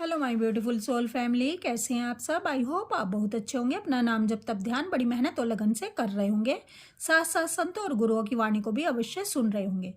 Hello my beautiful soul family, कैसे हैं आप सब। आई होप आप बहुत अच्छे होंगे। अपना नाम जब तब ध्यान बड़ी मेहनत और लगन से कर रहे होंगे, साथ साथ संतों और गुरुओं की वाणी को भी अवश्य सुन रहे होंगे।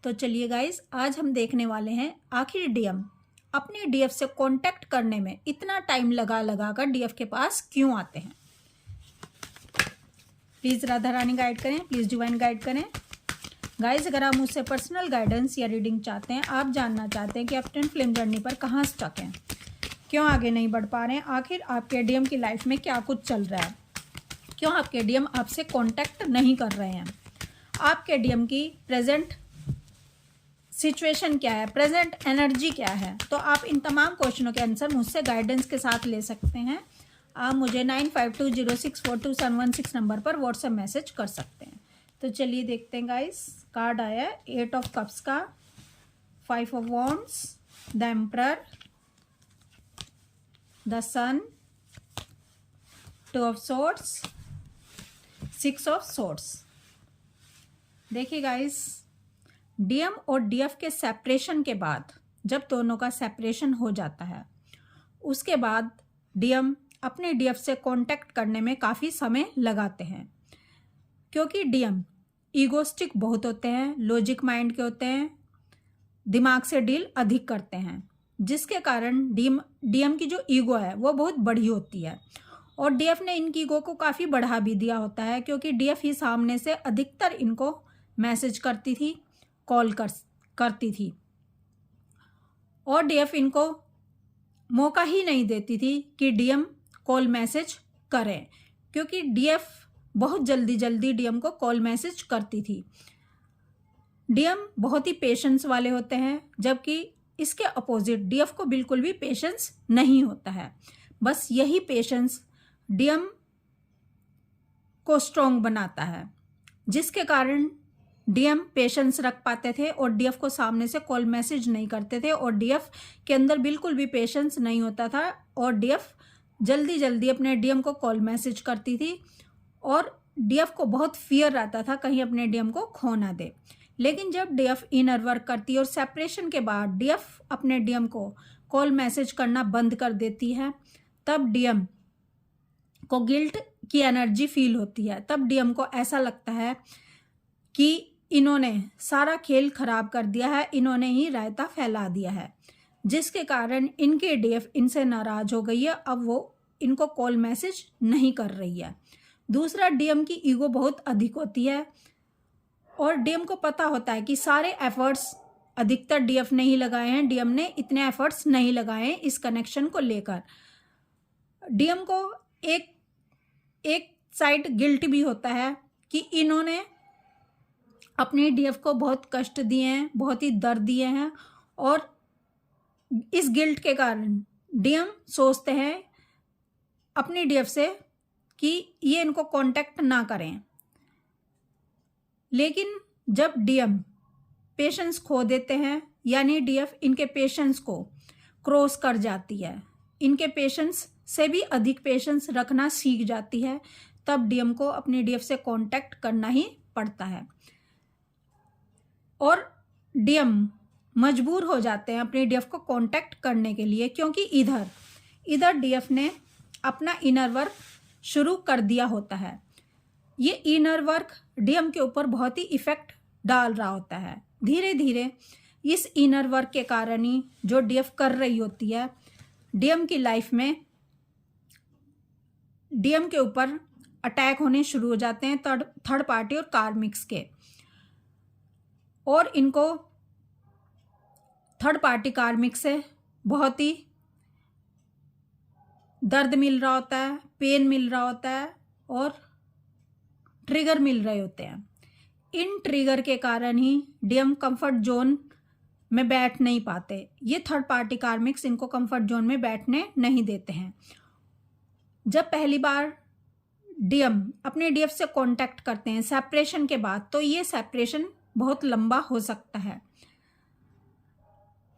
तो चलिए गाइस, आज हम देखने वाले हैं आखिर डीएम अपने डीएफ से कांटेक्ट करने में इतना टाइम लगा कर डीएफ के पास क्यों आते हैं। प्लीज़ राधा रानी गाइड करें, प्लीज़ डिवाइन गाइड करें। गाइस, अगर आप मुझसे पर्सनल गाइडेंस या रीडिंग चाहते हैं, आप जानना चाहते हैं कि आप ट्विन फ्लेम जर्नी पर कहाँ स्टक हैं, क्यों आगे नहीं बढ़ पा रहे हैं, आखिर आपके डीएम की लाइफ में क्या कुछ चल रहा है, क्यों आपके डीएम आपसे कांटेक्ट नहीं कर रहे हैं, आपके डीएम की प्रेजेंट सिचुएशन क्या है, प्रेजेंट एनर्जी क्या है, तो आप इन तमाम क्वेश्चनों के आंसर मुझसे गाइडेंस के साथ ले सकते हैं। आप मुझे 9520642716 नंबर पर व्हाट्सएप मैसेज कर सकते हैं। तो चलिए देखते हैं गाइस। कार्ड आया है 8 ऑफ कप्स का, 5 of wands, the emperor, the sun, 2 of swords, 6 of swords. देखिए गाइस, डीएम और डीएफ के सेपरेशन के बाद, जब दोनों का सेपरेशन हो जाता है, उसके बाद डीएम अपने डीएफ से कांटेक्ट करने में काफ़ी समय लगाते हैं, क्योंकि डीएम ईगोस्टिक बहुत होते हैं, लॉजिक माइंड के होते हैं, दिमाग से डील अधिक करते हैं, जिसके कारण डीएम की जो ईगो है वो बहुत बड़ी होती है। और डीएफ ने इनकी ईगो को काफ़ी बढ़ा भी दिया होता है, क्योंकि डीएफ ही सामने से अधिकतर इनको मैसेज करती थी, कॉल करती थी, और डीएफ इनको मौका ही नहीं देती थी कि डीएम कॉल मैसेज करें, क्योंकि डीएफ बहुत जल्दी डीएम को कॉल मैसेज करती थी। डीएम बहुत ही पेशेंस वाले होते हैं, जबकि इसके अपोजिट डीएफ को बिल्कुल भी पेशेंस नहीं होता है। बस यही पेशेंस डीएम को स्ट्रॉन्ग बनाता है, जिसके कारण डीएम पेशेंस रख पाते थे और डीएफ को सामने से कॉल मैसेज नहीं करते थे, और डीएफ के अंदर बिल्कुल भी पेशेंस नहीं होता था, और डीएफ जल्दी अपने डीएम को कॉल मैसेज करती थी, और डीएफ को बहुत फियर रहता था कहीं अपने डीएम को खो ना दे। लेकिन जब डीएफ इनर वर्क करती है और सेपरेशन के बाद डीएफ अपने डीएम को कॉल मैसेज करना बंद कर देती है, तब डीएम को गिल्ट की एनर्जी फील होती है। तब डीएम को ऐसा लगता है कि इन्होंने सारा खेल खराब कर दिया है, इन्होंने ही रायता फैला दिया है, जिसके कारण इनके डीएफ इनसे नाराज हो गई है। अब वो इनको कॉल मैसेज नहीं कर रही है। दूसरा, डीएम की ईगो बहुत अधिक होती है, और डीएम को पता होता है कि सारे एफर्ट्स अधिकतर डीएफ ने ही लगाए हैं, डीएम ने इतने एफर्ट्स नहीं लगाए हैं इस कनेक्शन को लेकर। डीएम को एक साइड गिल्ट भी होता है कि इन्होंने अपने डीएफ को बहुत कष्ट दिए हैं, बहुत ही दर्द दिए हैं, और इस गिल्ट के कारण डीएम सोचते हैं अपनी डीएफ से कि ये इनको कांटेक्ट ना करें। लेकिन जब डीएम पेशेंस खो देते हैं, यानी डीएफ इनके पेशेंस को क्रॉस कर जाती है, इनके पेशेंस से भी अधिक पेशेंस रखना सीख जाती है, तब डीएम को अपनी डीएफ से कांटेक्ट करना ही पड़ता है, और डीएम मजबूर हो जाते हैं अपने डीएफ को कांटेक्ट करने के लिए, क्योंकि इधर डीएफ ने अपना इनर वर्क शुरू कर दिया होता है। ये इनर वर्क डीएम के ऊपर बहुत ही इफेक्ट डाल रहा होता है। धीरे धीरे इस इनर वर्क के कारण ही जो डीएफ कर रही होती है, डीएम की लाइफ में डीएम के ऊपर अटैक होने शुरू हो जाते हैं थर्ड पार्टी और कार्मिक्स के, और इनको थर्ड पार्टी कार्मिक से बहुत ही दर्द मिल रहा होता है, पेन मिल रहा होता है, और ट्रिगर मिल रहे होते हैं। इन ट्रिगर के कारण ही डीएम कंफर्ट जोन में बैठ नहीं पाते। ये थर्ड पार्टी कार्मिक्स इनको कंफर्ट जोन में बैठने नहीं देते हैं। जब पहली बार डीएम अपने डीएफ से कांटेक्ट करते हैं सेपरेशन के बाद, तो ये सेपरेशन बहुत लंबा हो सकता है।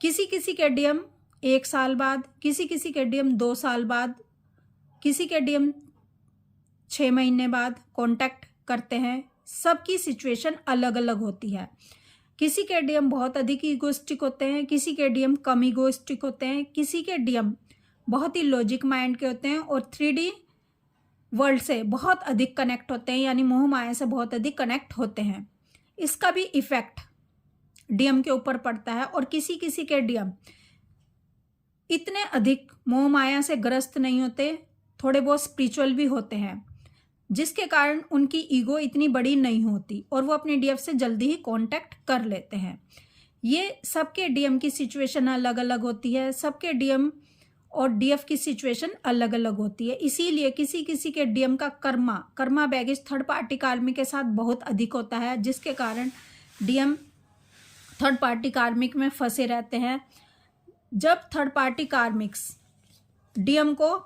किसी किसी के डीएम 1 साल बाद, किसी किसी के डीएम 2 साल बाद, किसी के डीएम 6 महीने बाद कांटेक्ट करते हैं। सबकी सिचुएशन अलग अलग होती है। किसी के डीएम बहुत अधिक ईगोइस्टिक होते हैं, किसी के डीएम कम ईगोइस्टिक होते हैं, किसी के डीएम बहुत ही लॉजिक माइंड के होते हैं और 3D वर्ल्ड से बहुत अधिक कनेक्ट होते हैं, यानी मोह माया से बहुत अधिक कनेक्ट होते हैं। इसका भी इफेक्ट डीएम के ऊपर पड़ता है। और किसी किसी के डीएम इतने अधिक मोह माया से ग्रस्त नहीं होते, थोड़े बहुत स्पिरिचुअल भी होते हैं, जिसके कारण उनकी ईगो इतनी बड़ी नहीं होती और वो अपने डीएफ से जल्दी ही कांटेक्ट कर लेते हैं। ये सबके डीएम की सिचुएशन अलग अलग होती है, सबके डीएम और डीएफ की सिचुएशन अलग अलग होती है। इसीलिए किसी किसी के डीएम का कर्मा बैगेज थर्ड पार्टी कार्मिक के साथ बहुत अधिक होता है, जिसके कारण डीएम थर्ड पार्टी कार्मिक में फंसे रहते हैं। जब थर्ड पार्टी कार्मिक्स डीएम को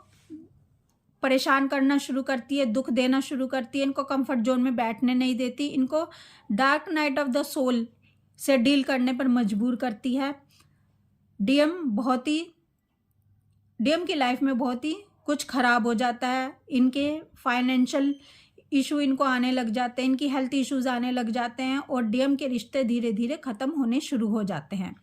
परेशान करना शुरू करती है, दुख देना शुरू करती है, इनको कंफर्ट जोन में बैठने नहीं देती, इनको dark night of the soul से डील करने पर मजबूर करती है, डीएम की लाइफ में बहुत ही कुछ खराब हो जाता है। इनके फाइनेंशियल इशू इनको आने लग जाते हैं, इनकी हेल्थ इश्यूज आने लग जाते हैं और डीएम के रिश्ते धीरे धीरे ख़त्म होने शुरू हो जाते हैं।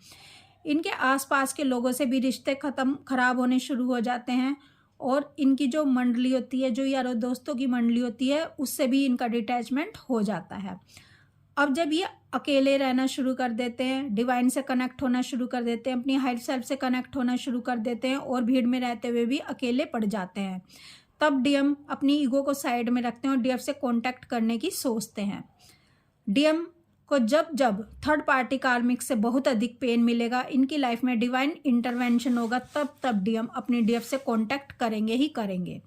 इनके आसपास के लोगों से भी रिश्ते खराब होने शुरू हो जाते हैं और इनकी जो मंडली होती है, जो यारों दोस्तों की मंडली होती है, उससे भी इनका डिटैचमेंट हो जाता है। अब जब ये अकेले रहना शुरू कर देते हैं, डिवाइन से कनेक्ट होना शुरू कर देते हैं, अपनी हायर सेल्फ से कनेक्ट होना शुरू कर देते हैं और भीड़ में रहते हुए भी अकेले पड़ जाते हैं, तब डीएम अपनी ईगो को साइड में रखते हैं और डीएफ से कांटेक्ट करने की सोचते हैं। डीएम को जब जब थर्ड पार्टी कार्मिक से बहुत अधिक पेन मिलेगा, इनकी लाइफ में डिवाइन इंटरवेंशन होगा, तब डीएम अपनी डीएफ से कांटेक्ट करेंगे ही करेंगे।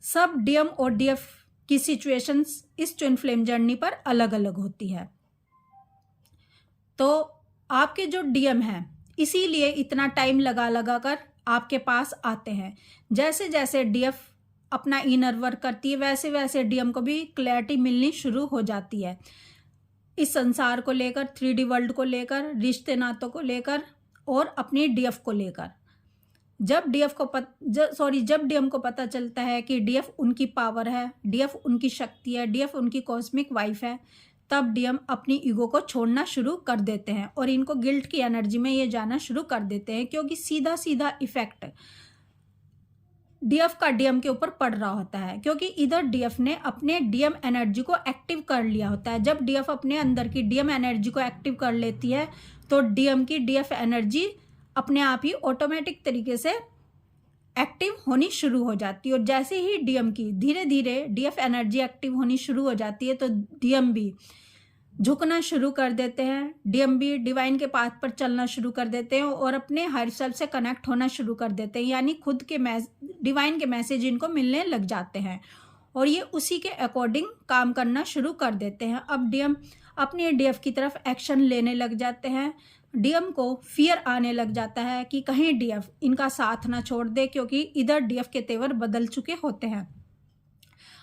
सब डीएम और डीएफ की सिचुएशंस इस ट्विन फ्लेम जर्नी पर अलग अलग होती है। तो आपके जो डीएम हैं इसीलिए इतना टाइम लगा कर आपके पास आते हैं। जैसे जैसे डीएफ अपना इनर वर्क करती है, वैसे वैसे डीएम को भी क्लैरिटी मिलनी शुरू हो जाती है, इस संसार को लेकर, 3D वर्ल्ड को लेकर, रिश्ते नातों को लेकर और अपनी डीएफ को लेकर। जब डीएम को पता चलता है कि डीएफ उनकी पावर है, डीएफ उनकी शक्ति है, डीएफ उनकी कॉस्मिक वाइफ है, तब डीएम अपनी ईगो को छोड़ना शुरू कर देते हैं और इनको गिल्ट की एनर्जी में ये जाना शुरू कर देते हैं, क्योंकि सीधा सीधा इफेक्ट डीएफ का डीएम के ऊपर पड़ रहा होता है, क्योंकि इधर डीएफ ने अपने डीएम एनर्जी को एक्टिव कर लिया होता है। जब डीएफ अपने अंदर की डीएम एनर्जी को एक्टिव कर लेती है तो डीएम की डीएफ एनर्जी अपने आप ही ऑटोमेटिक तरीके से एक्टिव होनी शुरू हो जाती है। और जैसे ही डीएम की धीरे धीरे डीएफ एनर्जी एक्टिव होनी शुरू हो जाती है तो डीएम भी झुकना शुरू कर देते हैं, डीएम भी डिवाइन के पाथ पर चलना शुरू कर देते हैं और अपने हायर सेल्फ से कनेक्ट होना शुरू कर देते हैं, यानी खुद के डिवाइन के मैसेज इनको मिलने लग जाते हैं और ये उसी के अकॉर्डिंग काम करना शुरू कर देते हैं। अब डीएम अपने डीएफ की तरफ एक्शन लेने लग जाते हैं। डीएम को फियर आने लग जाता है कि कहीं डीएफ इनका साथ ना छोड़ दे, क्योंकि इधर डीएफ के तेवर बदल चुके होते हैं।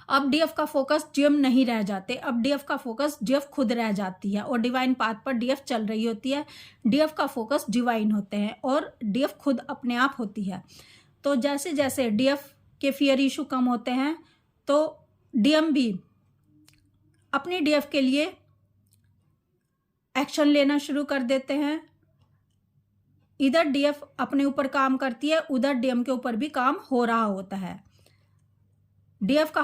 अब डीएफ का फोकस डीएम नहीं रह जाते, अब डीएफ का फोकस डीएफ खुद रह जाती है और डिवाइन पाथ पर डीएफ चल रही होती है। डीएफ का फोकस डिवाइन होते हैं और डीएफ खुद अपने आप होती है। तो जैसे जैसे डीएफ के फियर इशू कम होते हैं तो डीएम भी अपनी डीएफ के लिए एक्शन लेना शुरू कर देते हैं। इधर डीएफ अपने ऊपर काम करती है, उधर डीएम के ऊपर भी काम हो रहा होता है। डीएम का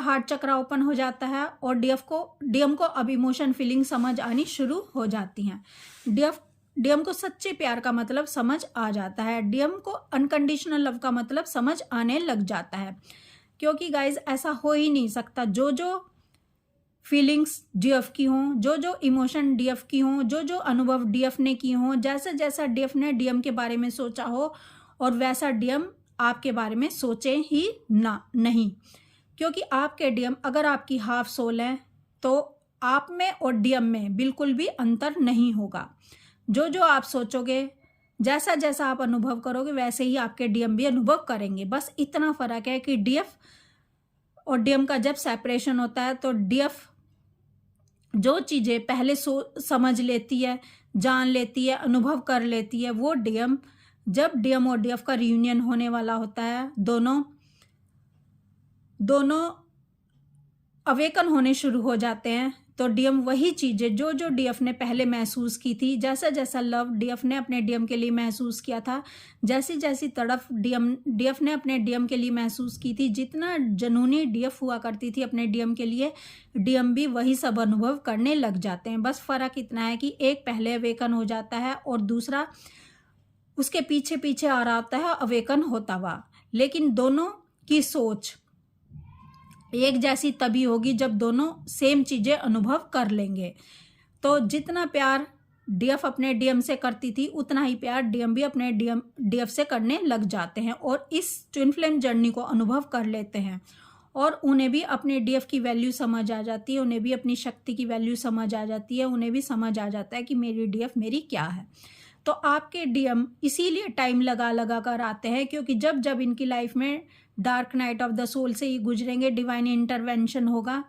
हार्ट चक्र ओपन हो जाता है और डीएम को अब इमोशन फीलिंग समझ आनी शुरू हो जाती हैं। डीएम को सच्चे प्यार का मतलब समझ आ जाता है, डीएम को अनकंडीशनल लव का मतलब समझ आने लग जाता है। क्योंकि गाइज ऐसा हो ही नहीं सकता, जो जो फीलिंग्स डीएफ की हों, जो जो इमोशन डीएफ की हों, जो जो अनुभव डीएफ ने की हों, जैसा जैसा डीएफ ने डीएम के बारे में सोचा हो और वैसा डीएम आपके बारे में सोचे ही नहीं। क्योंकि आपके डीएम अगर आपकी हाफ सोल है तो आप में और डीएम में बिल्कुल भी अंतर नहीं होगा। जो जो आप सोचोगे, जैसा जैसा आप अनुभव करोगे, वैसे ही आपके डीएम भी अनुभव करेंगे। बस इतना फर्क है कि डीएफ और डीएम का जब सेपरेशन होता है तो डीएफ जो चीज़ें पहले समझ लेती है, जान लेती है, अनुभव कर लेती है, वो डीएम जब डीएम और डीएफ का रियूनियन होने वाला होता है, दोनों अवेकन होने शुरू हो जाते हैं, तो डीएम वही चीज़ें जो जो डीएफ ने पहले महसूस की थी, जैसा जैसा लव डीएफ ने अपने डीएम के लिए महसूस किया था, जैसी जैसी तड़फ डीएफ ने अपने डीएम के लिए महसूस की थी, जितना जनूनी डीएफ हुआ करती थी अपने डीएम के लिए, डीएम भी वही सब अनुभव करने लग जाते हैं। बस फ़र्क इतना है कि एक पहले अवेकन हो जाता है और दूसरा उसके पीछे पीछे आ रहा होता है अवेकन होता हुआ। लेकिन दोनों की सोच एक जैसी तभी होगी जब दोनों सेम चीज़ें अनुभव कर लेंगे। तो जितना प्यार डीएफ अपने डीएम से करती थी, उतना ही प्यार डीएम भी अपने डीएफ से करने लग जाते हैं और इस ट्विन फ्लेम जर्नी को अनुभव कर लेते हैं और उन्हें भी अपने डीएफ की वैल्यू समझ आ जाती है, उन्हें भी अपनी शक्ति की वैल्यू समझ आ जाती है, उन्हें भी समझ आ जाता है कि मेरी डीएफ मेरी क्या है। तो आपके डीएम इसीलिए टाइम लगा लगा कर आते हैं, क्योंकि जब जब इनकी लाइफ में dark night of the soul से ही गुजरेंगे, डिवाइन इंटरवेंशन होगा,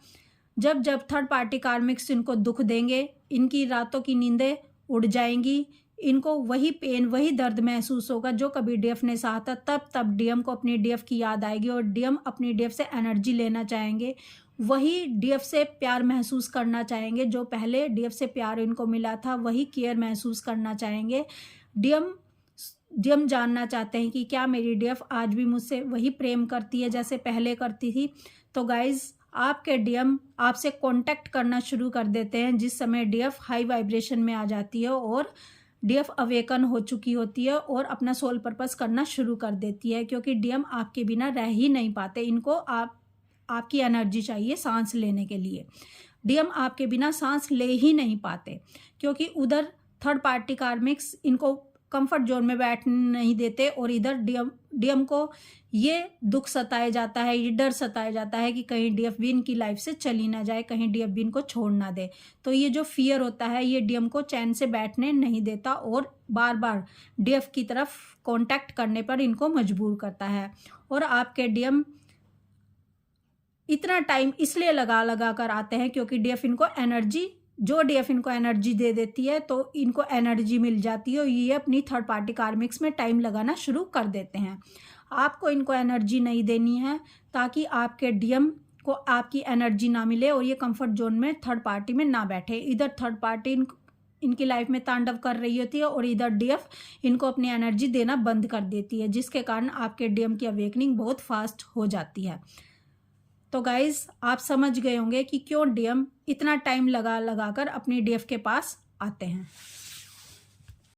जब जब थर्ड पार्टी कार्मिक्स इनको दुख देंगे, इनकी रातों की नींदें उड़ जाएंगी, इनको वही पेन वही दर्द महसूस होगा जो कभी डीएफ ने सहा था, तब तब डीएम को अपनी डीएफ की याद आएगी और डीएम अपनी डीएफ से एनर्जी लेना चाहेंगे, वही डीएफ से प्यार महसूस करना चाहेंगे जो पहले डीएफ से प्यार इनको मिला था, वही केयर महसूस करना चाहेंगे। डीएम जानना चाहते हैं कि क्या मेरी डीएफ आज भी मुझसे वही प्रेम करती है जैसे पहले करती थी। तो गाइज आपके डीएम आपसे कांटेक्ट करना शुरू कर देते हैं जिस समय डीएफ हाई वाइब्रेशन में आ जाती है और डीएफ अवेकन हो चुकी होती है और अपना सोल पर्पस करना शुरू कर देती है, क्योंकि डीएम आपके बिना रह ही नहीं पाते। इनको आपकी एनर्जी चाहिए सांस लेने के लिए। डीएम आपके बिना सांस ले ही नहीं पाते, क्योंकि उधर थर्ड पार्टी कार्मिक्स इनको कंफर्ट जोन में बैठने नहीं देते और इधर डीएम को ये दुख सताया जाता है, ये डर सताया जाता है कि कहीं डीएफ भी इनकी लाइफ से चली ना जाए, कहीं डीएफ भी इनको छोड़ ना दे। तो ये जो फियर होता है ये डीएम को चैन से बैठने नहीं देता और बार बार डीएफ की तरफ कांटेक्ट करने पर इनको मजबूर करता है। और आपके डीएम इतना टाइम इसलिए लगा कर आते हैं क्योंकि डीएफ इनको एनर्जी दे देती है, तो इनको एनर्जी मिल जाती है और ये अपनी थर्ड पार्टी कार्मिक्स में टाइम लगाना शुरू कर देते हैं। आपको इनको एनर्जी नहीं देनी है ताकि आपके डीएम को आपकी एनर्जी ना मिले और ये कंफर्ट जोन में थर्ड पार्टी में ना बैठे। इधर थर्ड पार्टी इनकी लाइफ में तांडव कर रही होती है और इधर डीएफ इनको अपनी एनर्जी देना बंद कर देती है, जिसके कारण आपके डीएम की अवेकनिंग बहुत फास्ट हो जाती है। तो गाइज आप समझ गए होंगे कि क्यों डीएम इतना टाइम लगा कर अपनी डीएफ के पास आते हैं।